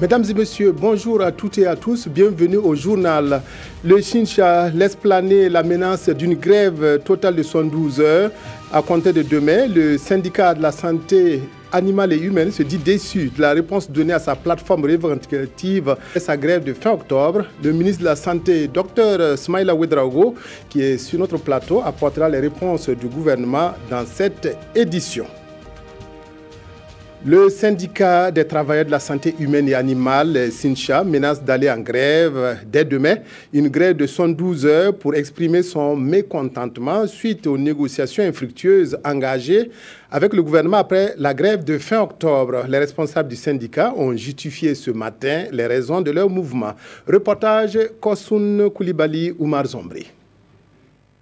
Mesdames et messieurs, bonjour à toutes et à tous, bienvenue au journal. Le Sincha laisse planer la menace d'une grève totale de 112 heures. À compter de demain, le syndicat de la santé animale et humaine se dit déçu de la réponse donnée à sa plateforme revendicative et sa grève de fin octobre. Le ministre de la Santé, Dr Smaïla Ouedraogo, qui est sur notre plateau, apportera les réponses du gouvernement dans cette édition. Le syndicat des travailleurs de la santé humaine et animale, SINCHA, menace d'aller en grève dès demain. Une grève de 112 heures pour exprimer son mécontentement suite aux négociations infructueuses engagées avec le gouvernement après la grève de fin octobre. Les responsables du syndicat ont justifié ce matin les raisons de leur mouvement. Reportage Kosoun Koulibaly, Oumar Zombri.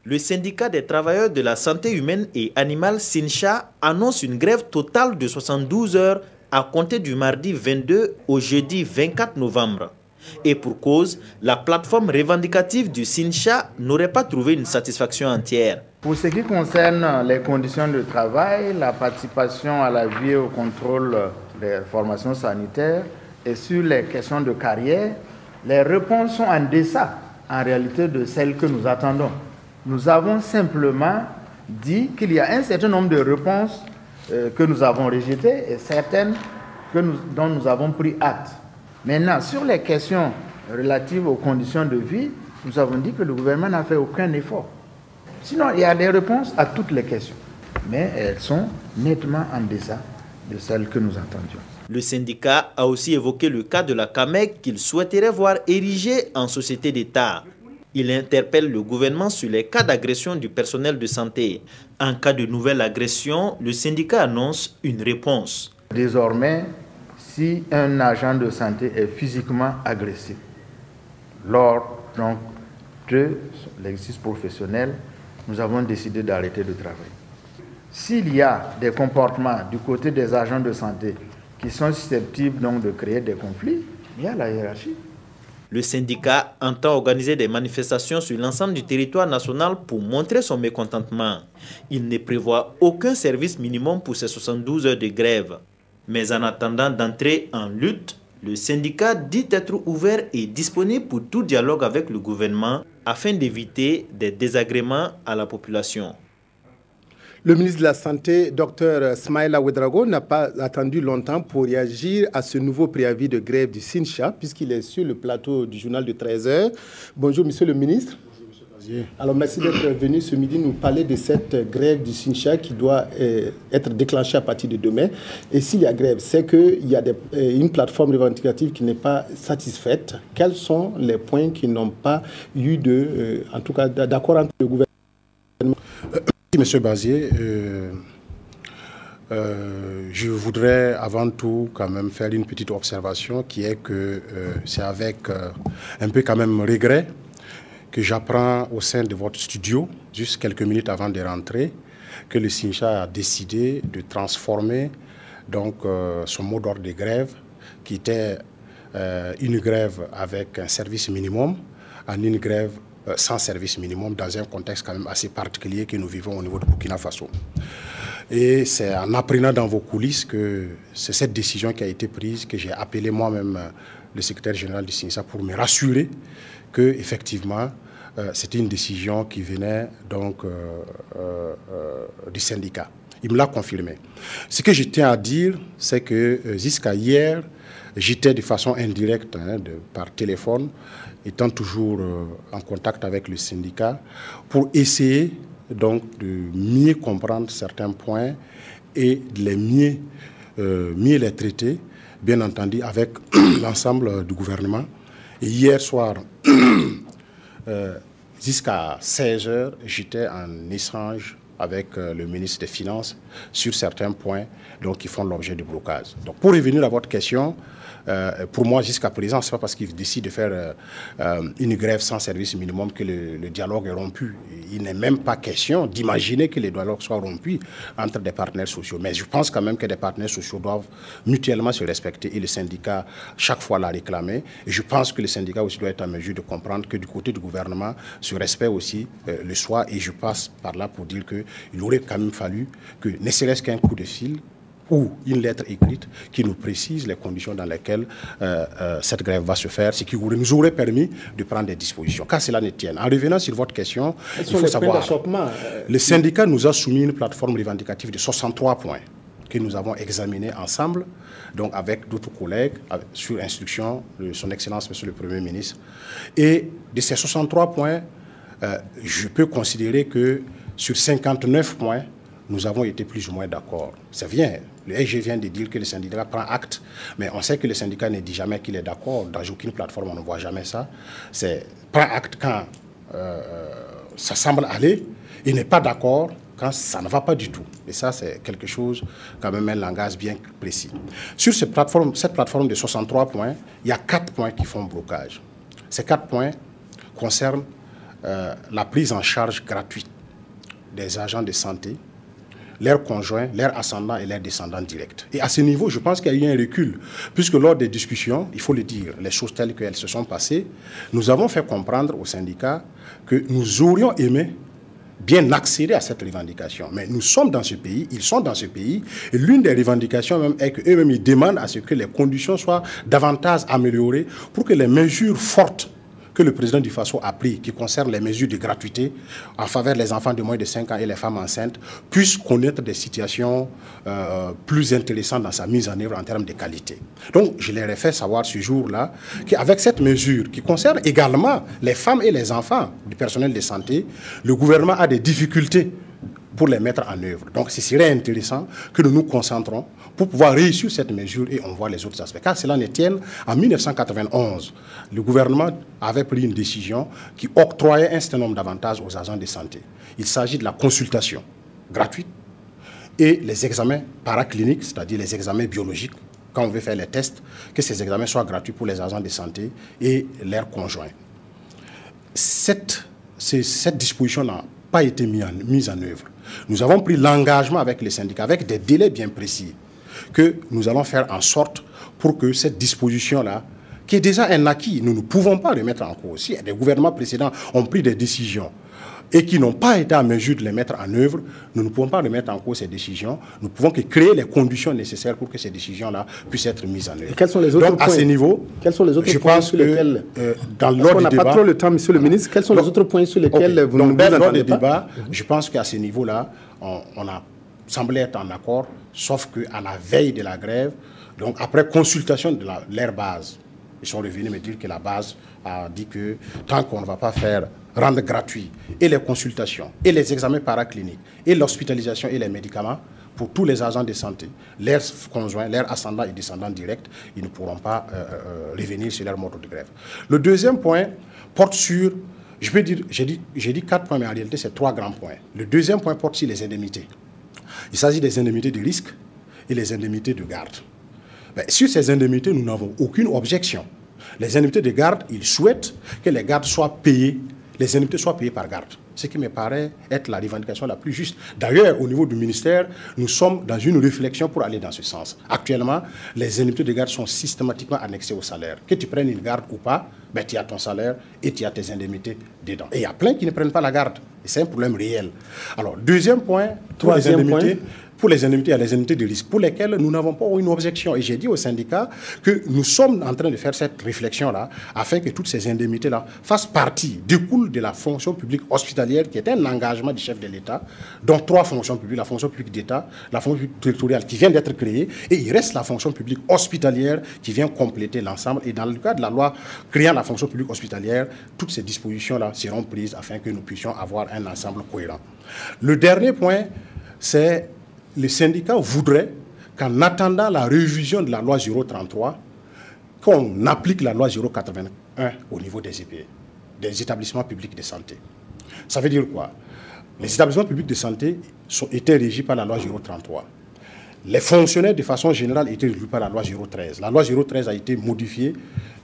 Le syndicat des travailleurs de la santé humaine et animale SINCHA annonce une grève totale de 72 heures à compter du mardi 22 au jeudi 24 novembre. Et pour cause, la plateforme revendicative du SINCHA n'aurait pas trouvé une satisfaction entière. Pour ce qui concerne les conditions de travail, la participation à la vie et au contrôle des formations sanitaires et sur les questions de carrière, les réponses sont en deçà en réalité de celles que nous attendons. Nous avons simplement dit qu'il y a un certain nombre de réponses que nous avons rejetées et certaines dont nous avons pris acte. Maintenant, sur les questions relatives aux conditions de vie, nous avons dit que le gouvernement n'a fait aucun effort. Sinon, il y a des réponses à toutes les questions, mais elles sont nettement en deçà de celles que nous attendions. Le syndicat a aussi évoqué le cas de la CAMEC qu'il souhaiterait voir érigée en société d'État. Il interpelle le gouvernement sur les cas d'agression du personnel de santé. En cas de nouvelle agression, le syndicat annonce une réponse. Désormais, si un agent de santé est physiquement agressé lors de l'exercice professionnel, nous avons décidé d'arrêter de travailler. S'il y a des comportements du côté des agents de santé qui sont susceptibles de créer des conflits, il y a la hiérarchie. Le syndicat entend organiser des manifestations sur l'ensemble du territoire national pour montrer son mécontentement. Il ne prévoit aucun service minimum pour ces 72 heures de grève. Mais en attendant d'entrer en lutte, le syndicat dit être ouvert et disponible pour tout dialogue avec le gouvernement afin d'éviter des désagréments à la population. Le ministre de la Santé, Dr Smaïla Ouedraogo, n'a pas attendu longtemps pour réagir à ce nouveau préavis de grève du SINCHA, puisqu'il est sur le plateau du journal de 13 heures. Bonjour, monsieur le ministre. Bonjour, monsieur Bazier. Alors, merci d'être venu ce midi nous parler de cette grève du SINCHA qui doit être déclenchée à partir de demain. Et s'il y a grève, c'est qu'il y a une plateforme revendicative qui n'est pas satisfaite. Quels sont les points qui n'ont pas eu en tout cas, d'accord entre le gouvernement? Monsieur Bazier, je voudrais avant tout quand même faire une petite observation qui est que c'est avec un peu quand même regret que j'apprends au sein de votre studio, juste quelques minutes avant de rentrer, que le SINCHA a décidé de transformer donc, son mot d'ordre de grève, qui était une grève avec un service minimum, en une grève sans service minimum dans un contexte quand même assez particulier que nous vivons au niveau de Burkina Faso. Et c'est en apprenant dans vos coulisses que c'est cette décision qui a été prise que j'ai appelé moi-même le secrétaire général du SINCHA pour me rassurer que effectivement c'était une décision qui venait donc du syndicat. Il me l'a confirmé. Ce que je tiens à dire, c'est que jusqu'à hier, j'étais de façon indirecte, par téléphone, étant toujours en contact avec le syndicat, pour essayer donc de mieux comprendre certains points et de les mieux les traiter, bien entendu avec l'ensemble du gouvernement. Et hier soir, jusqu'à 16 heures, j'étais en échange avec le ministre des Finances sur certains points donc, qui font l'objet du blocage. Donc, pour revenir à votre question, pour moi, jusqu'à présent, ce n'est pas parce qu'ils décident de faire une grève sans service minimum que le dialogue est rompu. Il n'est même pas question d'imaginer que le dialogue soit rompu entre des partenaires sociaux. Mais je pense quand même que les partenaires sociaux doivent mutuellement se respecter et le syndicat, chaque fois, l'a réclamé. Et je pense que le syndicat aussi doit être en mesure de comprendre que du côté du gouvernement, ce respect aussi le soit. Et je passe par là pour dire qu'il aurait quand même fallu que, ne serait-ce qu'un coup de fil, ou une lettre écrite qui nous précise les conditions dans lesquelles cette grève va se faire, ce qui nous aurait permis de prendre des dispositions. Qu'à cela ne tienne. En revenant sur votre question, il faut savoir, le syndicat nous a soumis une plateforme revendicative de 63 points que nous avons examiné ensemble, donc avec d'autres collègues, sur instruction de son Excellence, Monsieur le Premier ministre. Et de ces 63 points, je peux considérer que sur 59 points, nous avons été plus ou moins d'accord. C'est bien. Le SG vient de dire que le syndicat prend acte, mais on sait que le syndicat ne dit jamais qu'il est d'accord. Dans aucune plateforme, on ne voit jamais ça. C'est prend acte quand ça semble aller et n'est pas d'accord quand ça ne va pas du tout. Et ça, c'est quelque chose, quand même, un langage bien précis. Sur cette plateforme de 63 points, il y a 4 points qui font blocage. Ces 4 points concernent la prise en charge gratuite des agents de santé, leurs conjoints, leurs ascendants et leurs descendants directs. Et à ce niveau, je pense qu'il y a eu un recul, puisque lors des discussions, il faut le dire, les choses telles qu'elles se sont passées, nous avons fait comprendre aux syndicats que nous aurions aimé bien accéder à cette revendication. Mais nous sommes dans ce pays, ils sont dans ce pays, et l'une des revendications même est qu'eux-mêmes ils demandent à ce que les conditions soient davantage améliorées pour que les mesures fortes que le président du Faso a pris, qui concerne les mesures de gratuité en faveur des enfants de moins de 5 ans et les femmes enceintes, puissent connaître des situations plus intéressantes dans sa mise en œuvre en termes de qualité. Donc, je leur ai fait savoir ce jour-là qu'avec cette mesure, qui concerne également les femmes et les enfants du personnel de santé, le gouvernement a des difficultés pour les mettre en œuvre. Donc, ce serait intéressant que nous nous concentrons pour pouvoir réussir cette mesure et on voit les autres aspects. Car cela ne tienne, en 1991, le gouvernement avait pris une décision qui octroyait un certain nombre d'avantages aux agents de santé. Il s'agit de la consultation gratuite et les examens paracliniques, c'est-à-dire les examens biologiques, quand on veut faire les tests, que ces examens soient gratuits pour les agents de santé et leurs conjoints. Cette disposition n'a pas été mise en œuvre. Nous avons pris l'engagement avec les syndicats, avec des délais bien précis, que nous allons faire en sorte pour que cette disposition-là, qui est déjà un acquis, nous ne pouvons pas le mettre en cause. Si des gouvernements précédents ont pris des décisions et qui n'ont pas été en mesure de les mettre en œuvre, nous ne pouvons pas remettre en cause ces décisions. Nous pouvons que créer les conditions nécessaires pour que ces décisions-là puissent être mises en œuvre. Et quels sont les autres points? À ce niveau, quels sont les autres points sur lesquels, dans l'ordre du débat, on n'a pas trop le temps, Monsieur le ministre, quels sont les autres points sur lesquels vous nous entendez pas? Débat, je pense qu'à ce niveau-là, on a semblé être en accord, sauf qu'à la veille de la grève, donc après consultation de leur base, ils sont revenus me dire que la base a dit que tant qu'on ne va pas rendre gratuit et les consultations, et les examens paracliniques, et l'hospitalisation et les médicaments pour tous les agents de santé, leurs conjoints, leurs ascendants et descendants directs, ils ne pourront pas revenir sur leur mode de grève. Le deuxième point porte sur, j'ai dit 4 points, mais en réalité c'est 3 grands points. Le deuxième point porte sur les indemnités. Il s'agit des indemnités de risque et les indemnités de garde. Mais sur ces indemnités, nous n'avons aucune objection. Les indemnités de garde, ils souhaitent que les gardes soient payées, les indemnités soient payées par garde. Ce qui me paraît être la revendication la plus juste. D'ailleurs, au niveau du ministère, nous sommes dans une réflexion pour aller dans ce sens. Actuellement, les indemnités de garde sont systématiquement annexées au salaire. Que tu prennes une garde ou pas, ben, tu as ton salaire et tu as tes indemnités dedans. Et il y a plein qui ne prennent pas la garde. Et c'est un problème réel. Alors, deuxième point, troisième point. Pour les indemnités, il y a les indemnités de risque, pour lesquelles nous n'avons pas une objection. Et j'ai dit aux syndicats que nous sommes en train de faire cette réflexion-là, afin que toutes ces indemnités-là fassent partie, découlent de la fonction publique hospitalière, qui est un engagement du chef de l'État, dont 3 fonctions publiques, la fonction publique d'État, la fonction publique territoriale qui vient d'être créée, et il reste la fonction publique hospitalière qui vient compléter l'ensemble. Et dans le cadre de la loi créant la fonction publique hospitalière, toutes ces dispositions-là seront prises afin que nous puissions avoir un ensemble cohérent. Le dernier point, c'est les syndicats voudraient qu'en attendant la révision de la loi 033, qu'on applique la loi 081 au niveau des EPE, des établissements publics de santé. Ça veut dire quoi? Les établissements publics de santé étaient régis par la loi 033. Les fonctionnaires, de façon générale, étaient régis par la loi 013. La loi 013 a été modifiée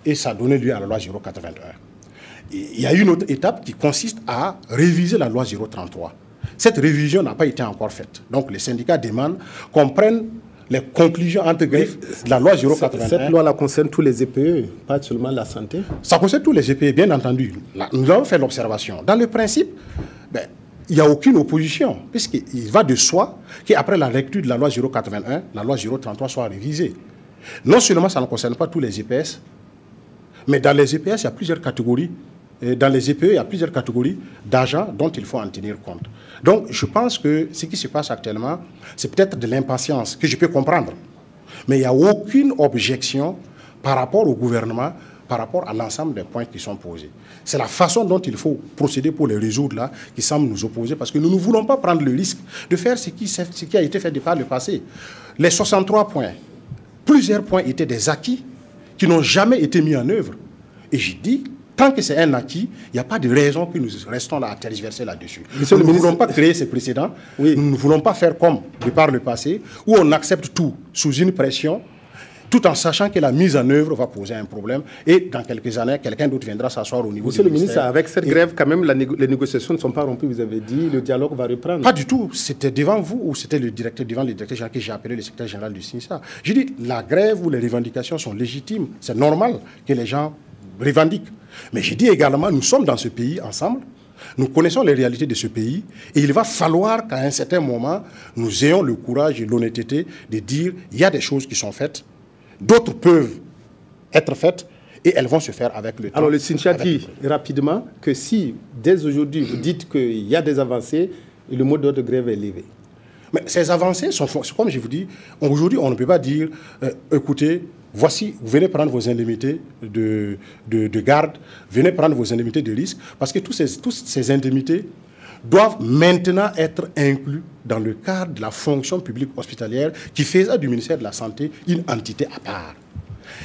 et ça a donné lieu à la loi 081. Et il y a une autre étape qui consiste à réviser la loi 033. Cette révision n'a pas été encore faite. Donc les syndicats demandent qu'on prenne les conclusions entre griffes de la loi 081. Cette loi-là concerne tous les EPE, pas seulement la santé? Ça concerne tous les EPE, bien entendu. Nous avons fait l'observation. Dans le principe, il n'y a aucune opposition, puisqu'il va de soi qu'après la lecture de la loi 081, la loi 033 soit révisée. Non seulement ça ne concerne pas tous les EPS, mais dans les EPS, il y a plusieurs catégories. Et dans les EPE, il y a plusieurs catégories d'agents dont il faut en tenir compte. Donc, je pense que ce qui se passe actuellement, c'est peut-être de l'impatience, que je peux comprendre. Mais il n'y a aucune objection par rapport au gouvernement, par rapport à l'ensemble des points qui sont posés. C'est la façon dont il faut procéder pour les résoudre là qui semble nous opposer, parce que nous ne voulons pas prendre le risque de faire ce qui a été fait par le passé. Les 63 points, plusieurs points étaient des acquis qui n'ont jamais été mis en œuvre. Et j'ai dit, tant que c'est un acquis, il n'y a pas de raison que nous restons là à tergiverser là-dessus. Nous ne voulons pas créer ces précédents, oui. Nous ne voulons pas faire comme de par le passé, où on accepte tout sous une pression, tout en sachant que la mise en œuvre va poser un problème. Et dans quelques années, quelqu'un d'autre viendra s'asseoir au niveau Monsieur du ministre, avec cette grève, quand même, les négociations ne sont pas rompues, vous avez dit, le dialogue va reprendre. Pas du tout. C'était devant vous ou c'était devant le directeur général que j'ai appelé le secrétaire général du SINSA. J'ai dit, la grève ou les revendications sont légitimes. C'est normal que les gens revendiquent. Mais j'ai dit également, nous sommes dans ce pays ensemble. Nous connaissons les réalités de ce pays et il va falloir qu'à un certain moment, nous ayons le courage et l'honnêteté de dire il y a des choses qui sont faites, d'autres peuvent être faites et elles vont se faire avec le temps. Alors le SINSA dit rapidement que si, dès aujourd'hui, vous dites qu'il y a des avancées, le mot d'ordre de grève est levé. Mais ces avancées sont, comme je vous dis, aujourd'hui on ne peut pas dire, écoutez, voici, vous venez prendre vos indemnités de garde, venez prendre vos indemnités de risque, parce que toutes ces indemnités doivent maintenant être inclus dans le cadre de la fonction publique hospitalière qui faisait du ministère de la Santé une entité à part.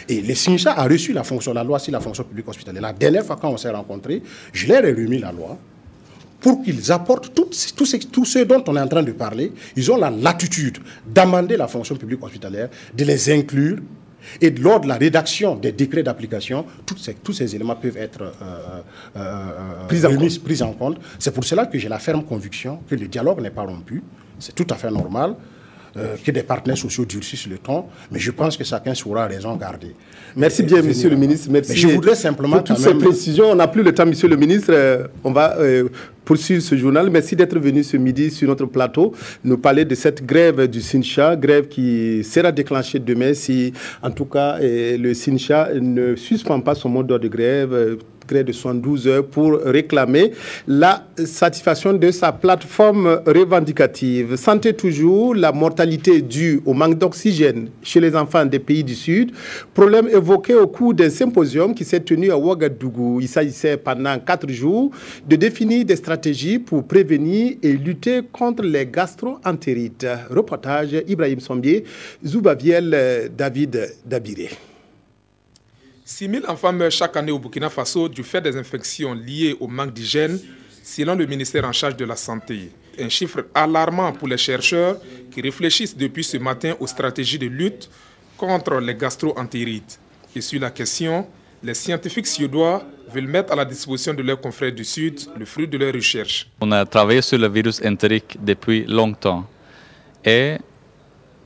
Et le SINSA a reçu la loi sur la fonction publique hospitalière. La dernière fois quand on s'est rencontrés, je leur ai remis la loi pour qu'ils apportent tout ce dont on est en train de parler. Ils ont la latitude d'amender la fonction publique hospitalière, de les inclure. Et lors de la rédaction des décrets d'application, tous ces éléments peuvent être pris en compte. C'est pour cela que j'ai la ferme conviction que le dialogue n'est pas rompu. C'est tout à fait normal que des partenaires sociaux durcissent le ton, mais je pense que chacun saura raison garder. Merci bien, monsieur le ministre. Merci. Mais je voudrais simplement... Pour toutes ces précisions, on n'a plus le temps, monsieur le ministre. On va poursuivre ce journal. Merci d'être venu ce midi sur notre plateau, nous parler de cette grève du SINSA, grève qui sera déclenchée demain si, en tout cas, le SINSA ne suspend pas son mode d'ordre de grève de 72 heures pour réclamer la satisfaction de sa plateforme revendicative. Santé toujours, la mortalité due au manque d'oxygène chez les enfants des pays du Sud, problème évoqué au cours d'un symposium qui s'est tenu à Ouagadougou. Il s'agissait pendant 4 jours de définir des stratégies pour prévenir et lutter contre les gastro-entérites. Reportage Ibrahim Sombier, Zoubaviel, David Dabiré. 6 000 enfants meurent chaque année au Burkina Faso du fait des infections liées au manque d'hygiène, selon le ministère en charge de la Santé. Un chiffre alarmant pour les chercheurs qui réfléchissent depuis ce matin aux stratégies de lutte contre les gastro-entérites. Et sur la question, les scientifiques suédois veulent mettre à la disposition de leurs confrères du Sud le fruit de leurs recherches. On a travaillé sur le virus entérique depuis longtemps. Et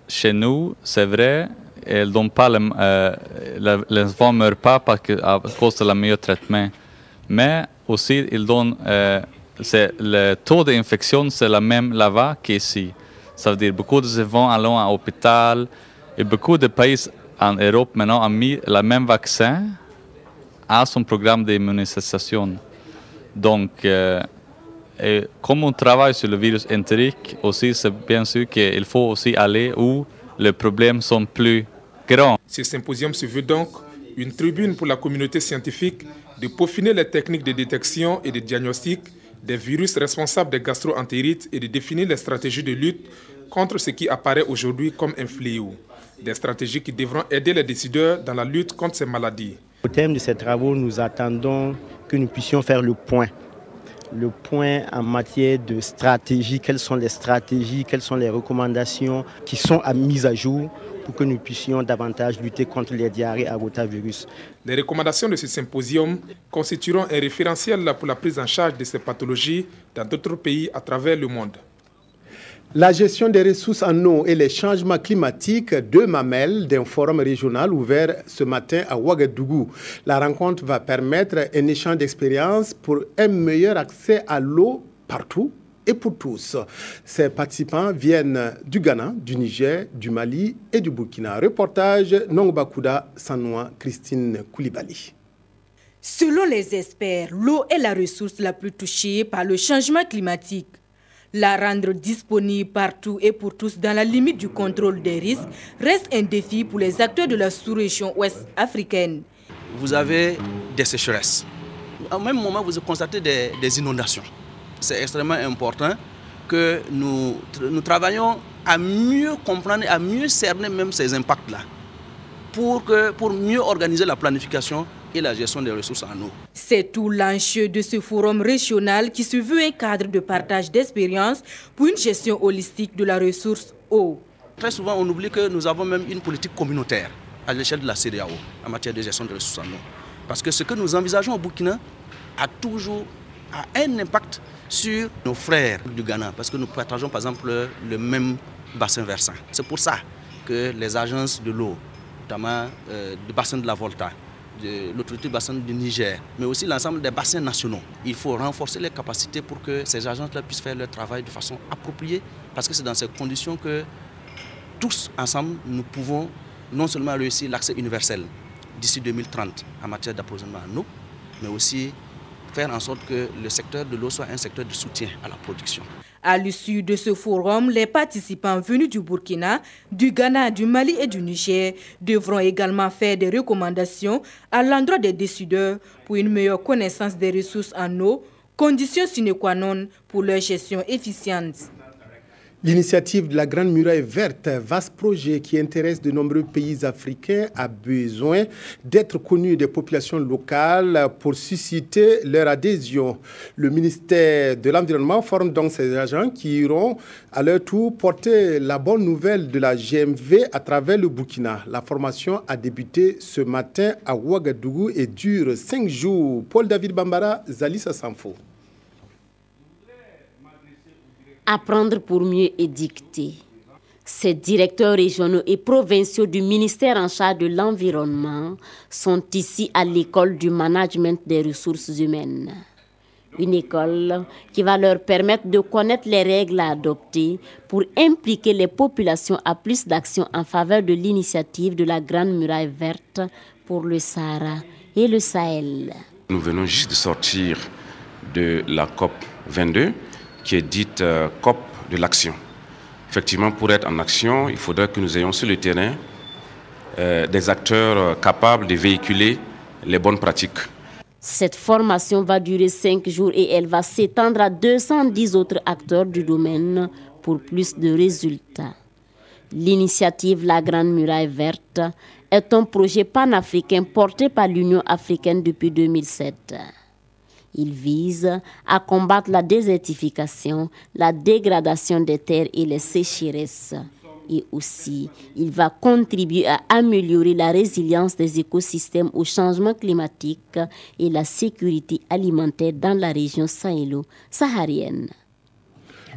chez nous, c'est vrai, les enfants ne meurent pas à cause de la meilleur traitement. Mais aussi, le taux d'infection, c'est le même là-bas qu'ici. Ça veut dire beaucoup d'enfants allant à l'hôpital et beaucoup de pays en Europe maintenant ont mis le même vaccin à son programme d'immunisation. Donc, comme on travaille sur le virus entérique, aussi, c'est bien sûr qu'il faut aussi aller où les problèmes sont plus grands. Ce symposium se veut donc une tribune pour la communauté scientifique de peaufiner les techniques de détection et de diagnostic des virus responsables des gastro-entérites et de définir les stratégies de lutte contre ce qui apparaît aujourd'hui comme un fléau. Des stratégies qui devront aider les décideurs dans la lutte contre ces maladies. Au terme de ces travaux, nous attendons que nous puissions faire le point en matière de stratégie, quelles sont les stratégies, quelles sont les recommandations qui sont mises à jour pour que nous puissions davantage lutter contre les diarrhées à rotavirus. Les recommandations de ce symposium constitueront un référentiel pour la prise en charge de ces pathologies dans d'autres pays à travers le monde. La gestion des ressources en eau et les changements climatiques, 2 mamelles d'un forum régional ouvert ce matin à Ouagadougou. La rencontre va permettre un échange d'expériences pour un meilleur accès à l'eau partout et pour tous. Ces participants viennent du Ghana, du Niger, du Mali et du Burkina. Reportage Nongbakuda Sanoua, Christine Koulibaly. Selon les experts, l'eau est la ressource la plus touchée par le changement climatique. La rendre disponible partout et pour tous dans la limite du contrôle des risques reste un défi pour les acteurs de la sous-région ouest africaine. Vous avez des sécheresses. Au même moment, vous constatez des inondations. C'est extrêmement important que nous travaillions à mieux comprendre, à mieux cerner même ces impacts-là pour mieux organiser la planification et la gestion des ressources en eau. C'est tout l'enjeu de ce forum régional qui se veut un cadre de partage d'expériences pour une gestion holistique de la ressource eau. Très souvent, on oublie que nous avons même une politique communautaire à l'échelle de la CEDEAO en matière de gestion des ressources en eau. Parce que ce que nous envisageons au Burkina a un impact sur nos frères du Ghana, parce que nous partageons par exemple le même bassin versant. C'est pour ça que les agences de l'eau, notamment le bassin de la Volta, de l'autorité du bassin du Niger, mais aussi l'ensemble des bassins nationaux. Il faut renforcer les capacités pour que ces agences-là puissent faire leur travail de façon appropriée, parce que c'est dans ces conditions que tous ensemble, nous pouvons non seulement réussir l'accès universel d'ici 2030 en matière d'approvisionnement en eau, mais aussi faire en sorte que le secteur de l'eau soit un secteur de soutien à la production. À l'issue de ce forum, les participants venus du Burkina, du Ghana, du Mali et du Niger devront également faire des recommandations à l'endroit des décideurs pour une meilleure connaissance des ressources en eau, condition sine qua non pour leur gestion efficiente. L'initiative de la Grande Muraille Verte, vaste projet qui intéresse de nombreux pays africains, a besoin d'être connu des populations locales pour susciter leur adhésion. Le ministère de l'Environnement forme donc ces agents qui iront à leur tour porter la bonne nouvelle de la GMV à travers le Burkina. La formation a débuté ce matin à Ouagadougou et dure 5 jours. Paul-David Bambara, Zalissa Sanfo. Apprendre pour mieux édicter. Ces directeurs régionaux et provinciaux du ministère en charge de l'environnement sont ici à l'école du management des ressources humaines. Une école qui va leur permettre de connaître les règles à adopter pour impliquer les populations à plus d'actions en faveur de l'initiative de la Grande Muraille Verte pour le Sahara et le Sahel. Nous venons juste de sortir de la COP 22, qui est dite COP de l'action. Effectivement, pour être en action, il faudrait que nous ayons sur le terrain des acteurs capables de véhiculer les bonnes pratiques. Cette formation va durer 5 jours et elle va s'étendre à 210 autres acteurs du domaine pour plus de résultats. L'initiative La Grande Muraille Verte est un projet panafricain porté par l'Union africaine depuis 2007. Il vise à combattre la désertification, la dégradation des terres et les sécheresses. Et aussi, il va contribuer à améliorer la résilience des écosystèmes au changement climatique et la sécurité alimentaire dans la région sahélo-saharienne.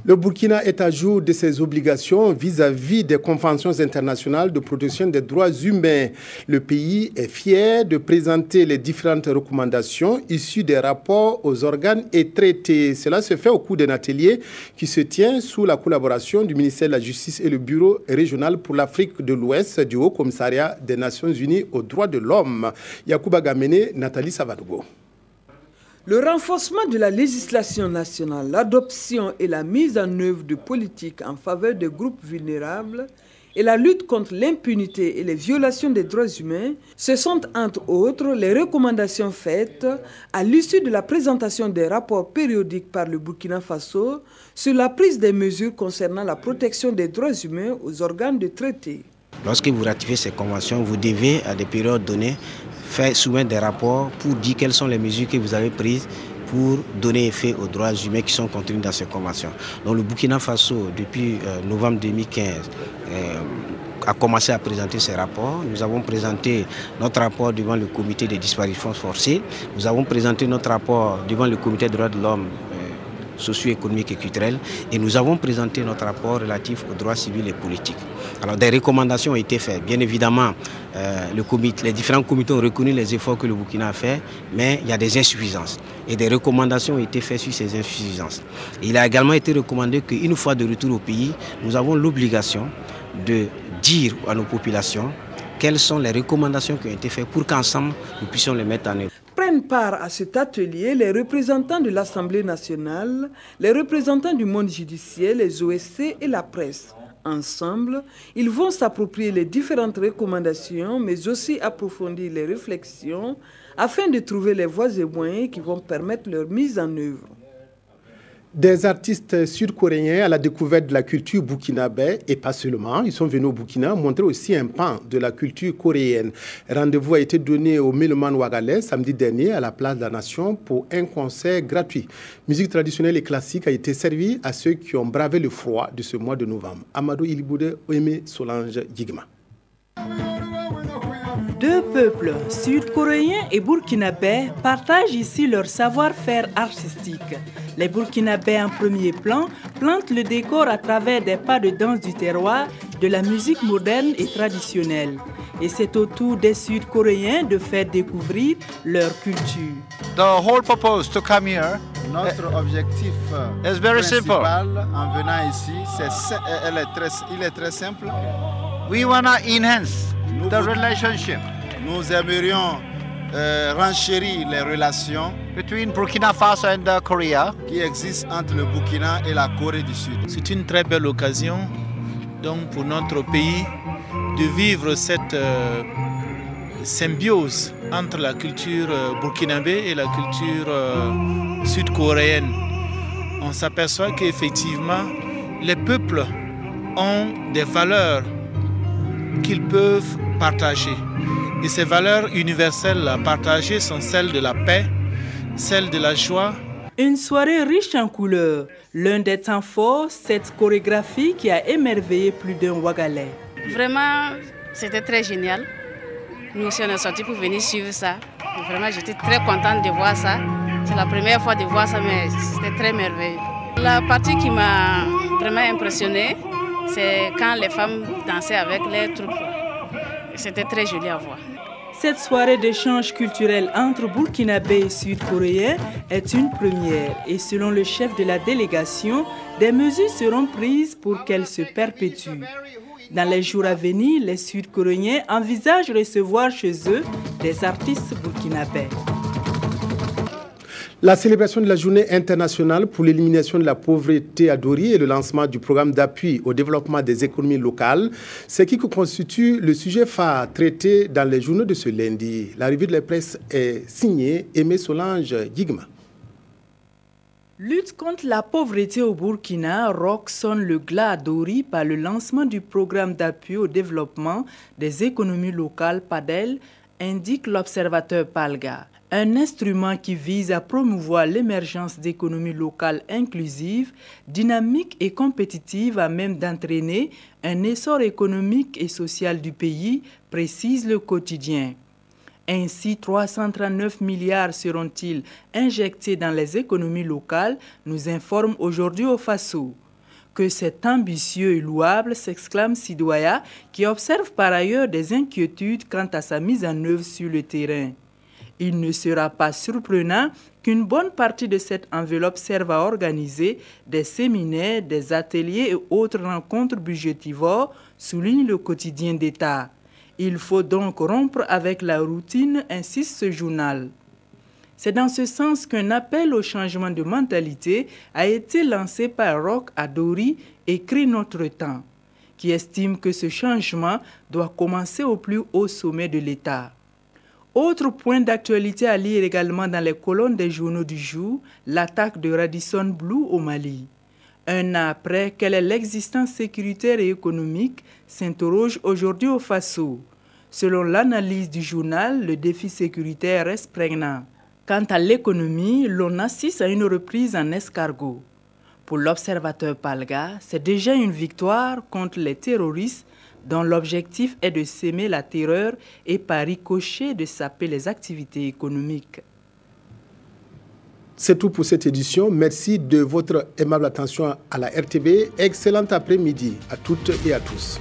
Le Burkina est à jour de ses obligations vis-à-vis des conventions internationales de protection des droits humains. Le pays est fier de présenter les différentes recommandations issues des rapports aux organes et traités. Cela se fait au cours d'un atelier qui se tient sous la collaboration du ministère de la Justice et le Bureau régional pour l'Afrique de l'Ouest du Haut Commissariat des Nations Unies aux droits de l'homme. Yacouba Gamene, Nathalie Savadogo. Le renforcement de la législation nationale, l'adoption et la mise en œuvre de politiques en faveur des groupes vulnérables et la lutte contre l'impunité et les violations des droits humains, ce sont entre autres les recommandations faites à l'issue de la présentation des rapports périodiques par le Burkina Faso sur la prise des mesures concernant la protection des droits humains aux organes de traité. Lorsque vous ratifiez ces conventions, vous devez, à des périodes données, faire soumettre des rapports pour dire quelles sont les mesures que vous avez prises pour donner effet aux droits humains qui sont contenus dans ces conventions. Donc le Burkina Faso, depuis novembre 2015, a commencé à présenter ses rapports. Nous avons présenté notre rapport devant le comité des disparitions forcées. Nous avons présenté notre rapport devant le comité des droits de l'homme socio-économiques et culturels et nous avons présenté notre rapport relatif aux droits civils et politiques. Alors des recommandations ont été faites. Bien évidemment, les différents comités ont reconnu les efforts que le Burkina a fait, mais il y a des insuffisances. Et des recommandations ont été faites sur ces insuffisances. Et il a également été recommandé qu'une fois de retour au pays, nous avons l'obligation de dire à nos populations quelles sont les recommandations qui ont été faites pour qu'ensemble nous puissions les mettre en œuvre. Prennent part à cet atelier les représentants de l'Assemblée nationale, les représentants du monde judiciaire, les OSC et la presse. Ensemble, ils vont s'approprier les différentes recommandations, mais aussi approfondir les réflexions afin de trouver les voies et moyens qui vont permettre leur mise en œuvre. Des artistes sud-coréens à la découverte de la culture burkinabé et pas seulement. Ils sont venus au Burkina montrer aussi un pan de la culture coréenne. Rendez-vous a été donné au Méloman Ouagalais samedi dernier à la place de la Nation pour un concert gratuit. Musique traditionnelle et classique a été servie à ceux qui ont bravé le froid de ce mois de novembre. Amadou Iliboude, Oemé Solange Yigma. Deux peuples, sud-coréens et burkinabés, partagent ici leur savoir-faire artistique. Les burkinabés en premier plan plantent le décor à travers des pas de danse du terroir, de la musique moderne et traditionnelle. Et c'est au tour des sud-coréens de faire découvrir leur culture. The whole purpose to come here, notre objectif principal en venant ici, il est très simple. We want to enhance the relationship. Nous aimerions renchérir les relations between Burkina Faso and Korea qui existent entre le Burkina et la Corée du Sud. C'est une très belle occasion donc, pour notre pays de vivre cette symbiose entre la culture burkinabé et la culture sud-coréenne. On s'aperçoit qu'effectivement, les peuples ont des valeurs qu'ils peuvent partager. Et ces valeurs universelles à partager sont celles de la paix, celles de la joie. Une soirée riche en couleurs. L'un des temps forts, cette chorégraphie qui a émerveillé plus d'un Ouagalais. Vraiment, c'était très génial. Nous aussi, on est sortis pour venir suivre ça. Et vraiment, j'étais très contente de voir ça. C'est la première fois de voir ça, mais c'était très merveilleux. La partie qui m'a vraiment impressionnée, c'est quand les femmes dansaient avec les troupes. C'était très joli à voir. Cette soirée d'échange culturel entre Burkinabés et Sud-Coréens est une première. Et selon le chef de la délégation, des mesures seront prises pour qu'elle se perpétue. Dans les jours à venir, les Sud-Coréens envisagent recevoir chez eux des artistes burkinabés. La célébration de la journée internationale pour l'élimination de la pauvreté à Dori et le lancement du programme d'appui au développement des économies locales, c'est qui constitue le sujet phare traité dans les journaux de ce lundi. La revue de la presse est signée Aimé Solange Yigma. Lutte contre la pauvreté au Burkina, rock sonne le glas à Dori par le lancement du programme d'appui au développement des économies locales PADEL, indique l'observateur Palga. Un instrument qui vise à promouvoir l'émergence d'économies locales inclusives, dynamiques et compétitives à même d'entraîner un essor économique et social du pays, précise le quotidien. Ainsi, 339 milliards seront-ils injectés dans les économies locales, nous informe aujourd'hui au Faso. Que c'est ambitieux et louable, s'exclame Sidoya, qui observe par ailleurs des inquiétudes quant à sa mise en œuvre sur le terrain. Il ne sera pas surprenant qu'une bonne partie de cette enveloppe serve à organiser des séminaires, des ateliers et autres rencontres budgétivores, souligne le quotidien d'État. Il faut donc rompre avec la routine, insiste ce journal. C'est dans ce sens qu'un appel au changement de mentalité a été lancé par Roch Adori, écrit Notre Temps, qui estime que ce changement doit commencer au plus haut sommet de l'État. Autre point d'actualité à lire également dans les colonnes des journaux du jour, l'attaque de Radisson Blu au Mali. Un an après, quelle est l'existence sécuritaire et économique, s'interroge aujourd'hui au Faso. Selon l'analyse du journal, le défi sécuritaire reste prégnant. Quant à l'économie, l'on assiste à une reprise en escargot. Pour l'observateur Palga, c'est déjà une victoire contre les terroristes dont l'objectif est de s'aimer la terreur et par ricochet de saper les activités économiques. C'est tout pour cette édition. Merci de votre aimable attention à la RTV. Excellent après-midi à toutes et à tous.